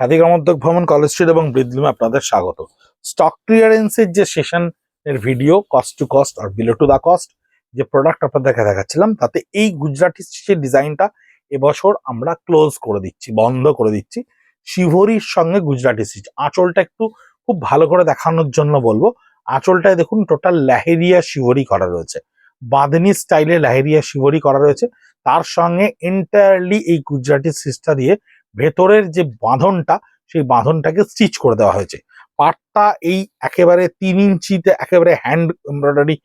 খাদি গ্রামোদ্যোগ ভবন, college street এবং ব্রিদলুমে আপনাদের স্বাগত। স্টক ক্লিয়ারেন্সের যে সেশন এর ভিডিও, কস্ট টু কস্ট আর বিলো টু দা কস্ট যে প্রোডাক্ট আপনাদেরকে দেখাচ্ছিলাম, তাতে এই গুজরাটি স্টিচের ডিজাইনটা এবছর আমরা ক্লোজ করে দিচ্ছি, বন্ধ করে দিচ্ছি। শিভরির সঙ্গে গুজরাটি স্টিচ আঁচলটা একটু খুব ভালো করে দেখানোর জন্য বলবো। আঁচলটায় দেখুন টোটাল লেহেরিয়া শিভরি করা রয়েছে, বাঁধনি স্টাইলে লেহেরিয়া শিভরি করা রয়েছে। তার সঙ্গে এন্টায়ারলি এই গুজরাটি স্টিচটা দিয়ে ভেতরের যে বাঁধনটা, সেই বাঁধনটাকে স্টিচ করে দেওয়া হয়েছে। পাটটা এই একেবারে 3 ইঞ্চিতে একেবারে হ্যান্ড এমব্রয়ডারি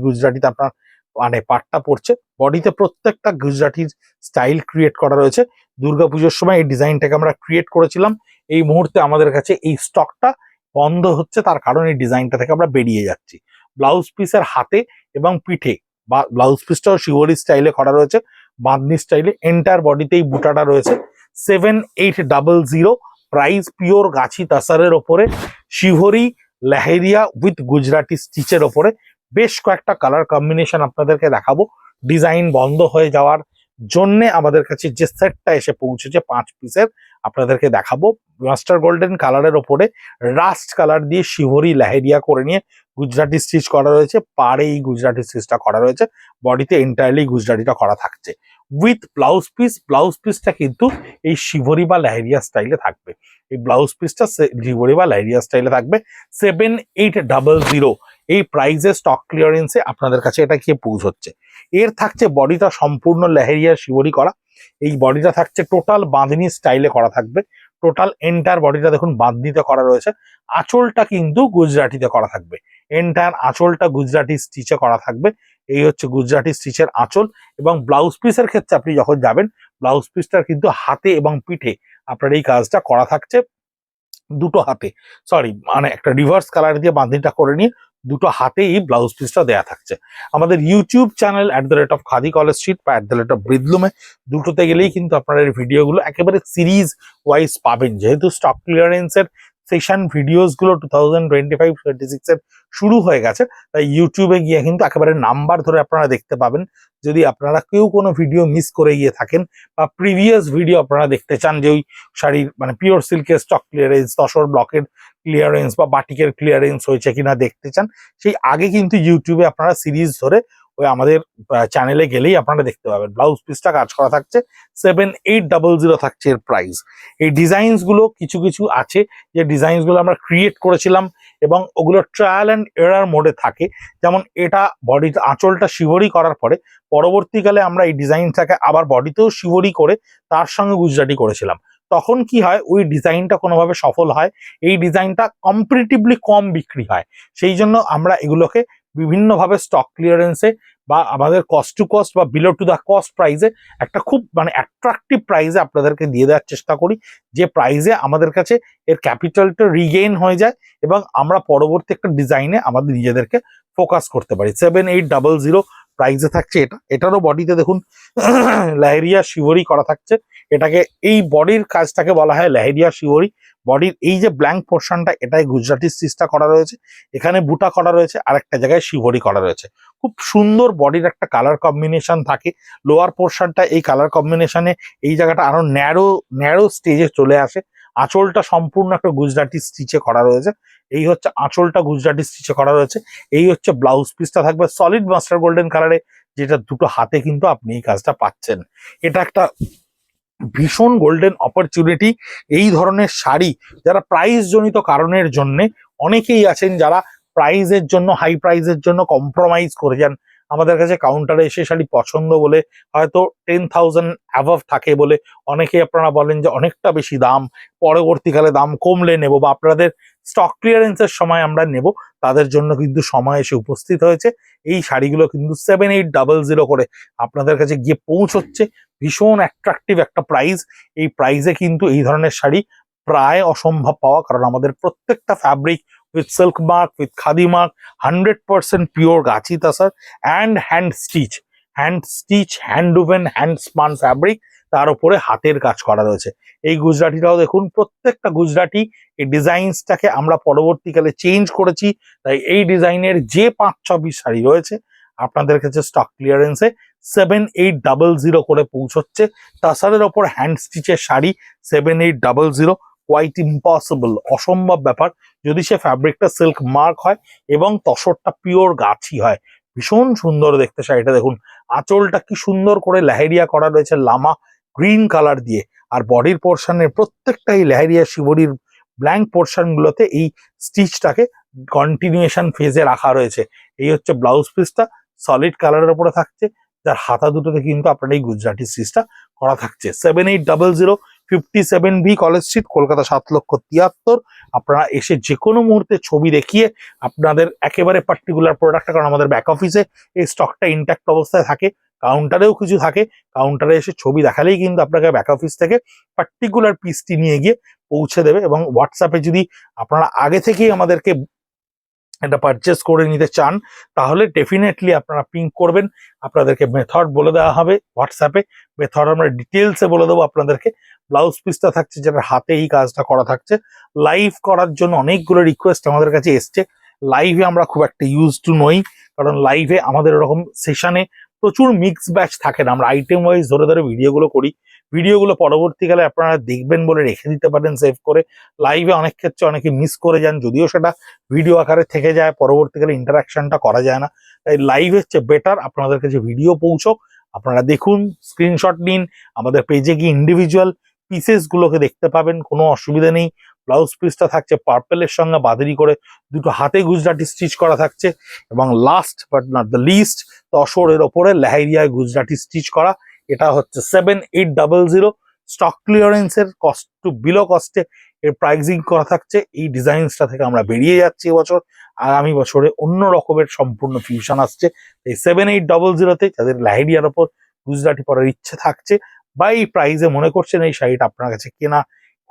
গুজরাটিতে আপনার মানে পাটটা পড়ছে। বডিতে প্রত্যেকটা গুজরাটির স্টাইল ক্রিয়েট করা রয়েছে। দুর্গাপুজোর সময় এই ডিজাইনটাকে আমরা ক্রিয়েট করেছিলাম। এই মুহূর্তে আমাদের কাছে এই স্টকটা বন্ধ হচ্ছে, তার কারণ এই ডিজাইনটা থেকে আমরা বেরিয়ে যাচ্ছি। ব্লাউজ পিসের হাতে এবং পিঠে বা ব্লাউজ পিসটাও শিওরি স্টাইলে করা রয়েছে, বাঁধনি স্টাইলে। এন্টার বডিতেই বুটাটা রয়েছে। 7800, প্রাইস পিওর গাছি তাসারের ওপরে, শিভরি লেহেরিয়া উইথ গুজরাটি স্টিচের ওপরে। বেশ কয়েকটা কালার কম্বিনেশন আপনাদেরকে দেখাবো। ডিজাইন বন্ধ হয়ে যাওয়ার জন্য আমাদের কাছে যে সেটটা এসে পৌঁছেছে 5 পিসের, আপনাদেরকে দেখাবো। মাস্টার গোল্ডেন কালারের ওপরে রাস্ট কালার দিয়ে শিভরি লেহেরিয়া করে নিয়ে গুজরাটি স্টিচ করা রয়েছে। পাড়ে এই গুজরাটি স্টিচটা করা রয়েছে, বডিতে এন্টায়ারলি গুজরাটিটা করা থাকছে উইথ ব্লাউজ পিস। ব্লাউজ পিসটা কিন্তু এই শিভরি বা লেহেরিয়া স্টাইলে থাকবে। এই ব্লাউজ পিসটা শিভরি বা লেহেরিয়া স্টাইলে থাকবে। 7800 এই প্রাইসে স্টক ক্লিয়ারেন্সে আপনাদের কাছে এটা গিয়ে পৌঁছচ্ছে। এর থাকছে বডিটা সম্পূর্ণ লেহেরিয়া শিভরি করা। এই বডিটা থাকছে টোটাল বাঁধনি স্টাইলে করা থাকবে। টোটাল এন্টার বডিটা দেখুন বাঁধনিতে করা রয়েছে। আঁচলটা কিন্তু গুজরাটিতে করা থাকবে। এন্টার আঁচলটা গুজরাটি স্টিচে করা থাকবে। এই হচ্ছে গুজরাটি স্টিচের আঁচল। এবং ব্লাউজ পিসের ক্ষেত্রে আপনি যখন যাবেন, ব্লাউজ পিসটার কিন্তু হাতে এবং পিঠে আপনার এই কাজটা করা থাকছে। দুটো হাতে, সরি মানে একটা রিভার্স কালার দিয়ে বাঁধনিটা করে নিয়ে দুটো হাতেই ব্লাউজ পিসটা দেয়া থাকছে। আমাদের YouTube channel @khadi college street বা @ব্রিদলুমে, দুটোতে গেলেই কিন্তু আপনারা এই ভিডিওগুলো একেবারে সিরিজ ওয়াইজ পাবেন। যেহেতু স্টক ক্লিয়ারেন্সের সেশন ভিডিওস গুলো 2025-26 এর শুরু হয়ে গেছে, তাই ইউটিউবে গিয়ে কিন্তু একেবারে নাম্বার ধরে আপনারা দেখতে পাবেন। যদি আপনারা কেউ কোনো ভিডিও মিস করে গিয়ে থাকেন বা প্রিভিয়াস ভিডিও আপনারা দেখতে চান, যে ওই শাড়ির মানে পিওর সিল্কের স্টক ক্লিয়ারেন্স, তসর ব্লকের ক্লিয়ারেন্স বা বাটিকের ক্লিয়ারেন্স হয়েছে কিনা দেখতে চান, সেই আগে কিন্তু ইউটিউবে আপনারা সিরিজ ধরে ওই আমাদের চ্যানেলে গেলেই আপনারা দেখতে পাবেন। ব্লাউজ পিসটা কাজ করা থাকছে। 7800 থাকছে এর প্রাইস। এই ডিজাইনস গুলো কিছু কিছু আছে যে ডিজাইনস গুলো আমরা ক্রিয়েট করেছিলাম এবং ওগুলো ট্রায়াল অ্যান্ড এরার মোডে থাকে। যেমন এটা বডি আঁচলটা শিভরি করার পরে পরবর্তীকালে আমরা এই ডিজাইনটাকে আবার বডিতেও শিভরি করে তার সঙ্গে গুজরাটি করেছিলাম। তখন কি হয়, ওই ডিজাইনটা কোনোভাবে সফল হয়, এই ডিজাইনটা কম্পারেটিভলি কম বিক্রি হয়। সেই জন্য আমরা এগুলোকে বিভিন্নভাবে স্টক ক্লিয়ারেন্সে বা আমাদের কস্ট টু কস্ট বা বিলো টু দা কস্ট প্রাইসে একটা খুব মানে অ্যাট্রাকটিভ প্রাইসে আপনাদেরকে দিয়ে দেওয়ার চেষ্টা করি, যে প্রাইসে আমাদের কাছে এর ক্যাপিটালটা রিগেইন হয়ে যায় এবং আমরা পরবর্তী একটা ডিজাইনে আমাদের নিজেদেরকে ফোকাস করতে পারি। 7800 প্রাইসে থাকছে এটা। এটারও বডিতে দেখুন লেহেরিয়া শিভরি করা থাকছে। এটাকে এই বডির কাজটাকে বলা হয় লেহেরিয়া শিভরি। বডির এই যে ব্ল্যাঙ্ক পোর্শনটা, এটাই গুজরাটি স্টিচটা করা রয়েছে। এখানে বুটা করা রয়েছে, আর একটা জায়গায় শিভরি করা রয়েছে। খুব সুন্দর বডির একটা কালার কম্বিনেশন থাকে। লোয়ার পোর্শনটা এই কালার কম্বিনেশনে এই জায়গাটা আরো ন্যারো স্টেজে চলে আসে। আঁচলটা সম্পূর্ণ একটা গুজরাটি স্টিচে করা রয়েছে। এই হচ্ছে আঁচলটা গুজরাটি স্টিচে করা রয়েছে। এই হচ্ছে ব্লাউজ পিসটা থাকবে সলিড মাস্টার গোল্ডেন কালারে, যেটা দুটো হাতে কিন্তু আপনি এই কাজটা পাচ্ছেন। এটা একটা ভীষণ গোল্ডেন অপরচুনিটি। এই ধরনের শাড়ি যারা প্রাইস জনিত কারণের জন্য, অনেকেই আছেন যারা প্রাইজের জন্য, হাই প্রাইজের জন্য কম্প্রোমাইজ করে যান। আমাদের কাছে কাউন্টারে এসে শাড়ি পছন্দ বলে হয়তো 10,000 অ্যাভাব থাকে বলে অনেকেই আপনারা বলেন যে অনেকটা বেশি দাম, পরবর্তীকালে দাম কমলে নেব বা আপনাদের স্টক ক্লিয়ারেন্সের সময় আমরা নেব, তাদের জন্য কিন্তু সময় এসে উপস্থিত হয়েছে। এই শাড়িগুলো কিন্তু 7800 করে আপনাদের কাছে গিয়ে পৌঁছচ্ছে। ভীষণ অ্যাট্রাকটিভ একটা প্রাইস। এই প্রাইসে কিন্তু এই ধরনের শাড়ি প্রায় অসম্ভব পাওয়া, কারণ আমাদের প্রত্যেকটা fabric with silk mark, with khadi mark, 100% pure gachi tussar and hand stitch, hand woven, hand spun fabric, তার উপরে হাতের কাজ করা রয়েছে। এই গুজরাটিটাও দেখুন, প্রত্যেকটা গুজরাটি এই ডিজাইনসটাকে আমরা পরবর্তীকালে চেঞ্জ করেছি। তাই এই ডিজাইনের যে 5-6 পিস শাড়ি রয়েছে আপনাদের কাছে স্টক ক্লিয়ারেন্সে 7800 করে পৌঁছচ্ছে। তাছাড়ার ওপর হ্যান্ড স্টিচের শাড়ি 7800, কোয়াইট ইম্পসিবল, অসম্ভব ব্যাপার যদি সে ফ্যাব্রিকটা সিল্ক মার্ক হয় এবং তসরটা পিওর গাছি হয়। ভীষণ সুন্দর দেখতে শাড়িটা, দেখুন আঁচলটা কি সুন্দর করে লেহেরিয়া করা রয়েছে লামা গ্রিন কালার দিয়ে। আর বডির পোর্শনের প্রত্যেকটাই লেহেরিয়া শিবরির ব্ল্যাঙ্ক পোর্শন গুলোতে এই স্টিচটাকে কন্টিনিউশন ফেজে রাখা রয়েছে। এই হচ্ছে ব্লাউজ পিসটা, সলিড কালারের উপরে থাকছে, যার হাতা দুটোতে কিন্তু আপনার এই গুজরাটি স্টিচটা করা থাকছে। 7800 57B কলেজ স্ট্রিট, কলকাতা 7,73,000। আপনারা এসে যে কোনো মুহূর্তে ছবি দেখিয়ে আপনাদের একেবারে পার্টিকুলার প্রোডাক্টটা, কারণ আমাদের ব্যাক অফিসে এই স্টকটা ইনট্যাক্ট অবস্থায় থাকে, কাউন্টারেও কিছু থাকে, কাউন্টারে এসে ছবি দেখালেই কিন্তু আপনাকে ব্যাক অফিস থেকে পার্টিকুলার পিসটি নিয়ে গিয়ে পৌঁছে দেবে। এবং হোয়াটসঅ্যাপে যদি আপনারা আগে থেকেই আমাদেরকে এটা পারচেস করে নিতে চান তাহলে ডেফিনেটলি আপনারা পিং করবেন, আপনাদেরকে মেথড বলে দেওয়া হবে হোয়াটসঅ্যাপে। মেথড আমরা ডিটেলসে বলে দেবো আপনাদেরকে। ব্লাউজ পিসটা থাকছে যেটা হাতে এই কাজটা করা থাকছে। লাইভ করার জন্য অনেকগুলো রিকোয়েস্ট আমাদের কাছে এসছে। লাইভে আমরা খুব একটা ইউজ টু নই, কারণ লাইভে আমাদের এরকম সেশনে প্রচুর মিক্স ব্যাচ থাকে না। আমরা আইটেম ওয়াইজ ধরে ধরে ভিডিওগুলো করি, ভিডিওগুলো পরবর্তীকালে আপনারা দেখবেন বলে রেখে দিতে পারেন সেভ করে। লাইভে অনেক ক্ষেত্রে অনেকে মিস করে যান, যদিও সেটা ভিডিও আকারে থেকে যায়, পরবর্তীকালে ইন্টারাকশনটা করা যায় না। তাই লাইভ হচ্ছে বেটার, আপনাদের কাছে ভিডিও পৌঁছক, আপনারা দেখুন, স্ক্রিনশট নিন, আমাদের পেজে গিয়ে ইন্ডিভিজুয়াল পিসেস গুলোকে দেখতে পাবেন, কোনো অসুবিধা নেই। ব্লাউজ পিসটা থাকছে পার্পেলের সঙ্গে বাদারি করে দুটো হাতে গুজরাটি স্টিচ করা থাকছে, এবং last but not the least তসরের ওপরে লেহেরিয়ায় গুজরাটি স্টিচ করা। এটা হচ্ছে 7800, স্টক ক্লিয়ারেন্সের কস্ট টু বিলো কস্টে এর প্রাইসিং করা থাকছে। এই ডিজাইনসটা থেকে আমরা বেরিয়ে যাচ্ছি এবছর, আগামী বছরে অন্য রকমের সম্পূর্ণ ফিউশন আসছে। এই 7800তে যাদের লেহেরিয়ার ওপর গুজরাটি পরার ইচ্ছে থাকছে বা এই প্রাইসে মনে করছেন এই শাড়িটা আপনার কাছে কেনা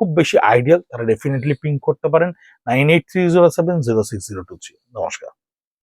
খুব বেশি আইডিয়াল, তারা ডেফিনেটলি পিং করতে পারেন 9830706023। নমস্কার।